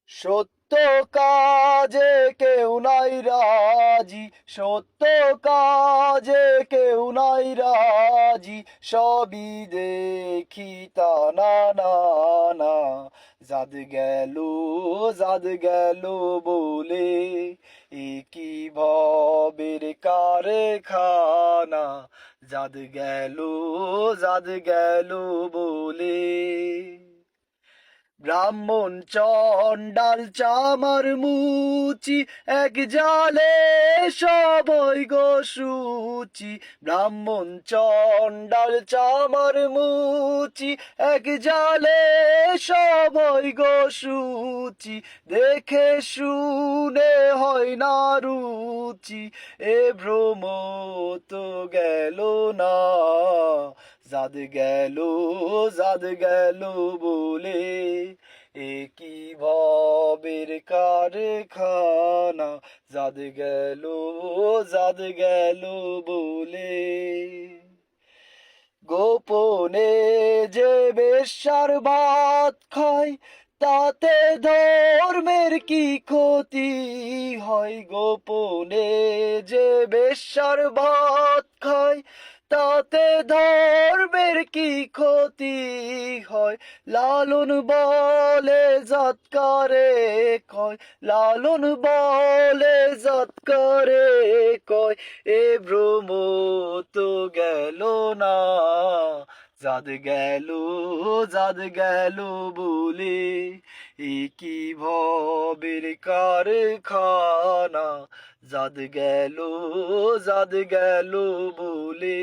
সত্য কাজে কেউ নাই রাজি, সত্য কাজে কেউ নাই রাজি, সবই দেখি তা না না না। জাত গেল বলে এ কি ভবের কারখানা। জাত গেল বলে ব্রাহ্মণ চন্ডাল চামার মুচি, এক জালে সবই গো শুচি। ব্রাহ্মণ চন্ডাল চামার মুচি, এক জালে সবই গো শুচি। দেখে শুনে হয় না রুচি, এ ভ্রম তো গেল না। জাত গেল বলে এ কি ভবের কারখানা। জাত গেল বলে গোপনে যে বেশ্যার ভাত খায়, তাতে ধর্মের কি ক্ষতি হয়। গোপনে যে বেশ্যার ভাত খায়, তাতে ধর্মের কি ক্ষতি হয়। লালন বলে জাতকারে কয়, লালন বলে জাতকারে কয়, এ ভ্রম তো গেল না। জাত গেল বলে এ কি ভবের কারখানা। জাত গেল বলে।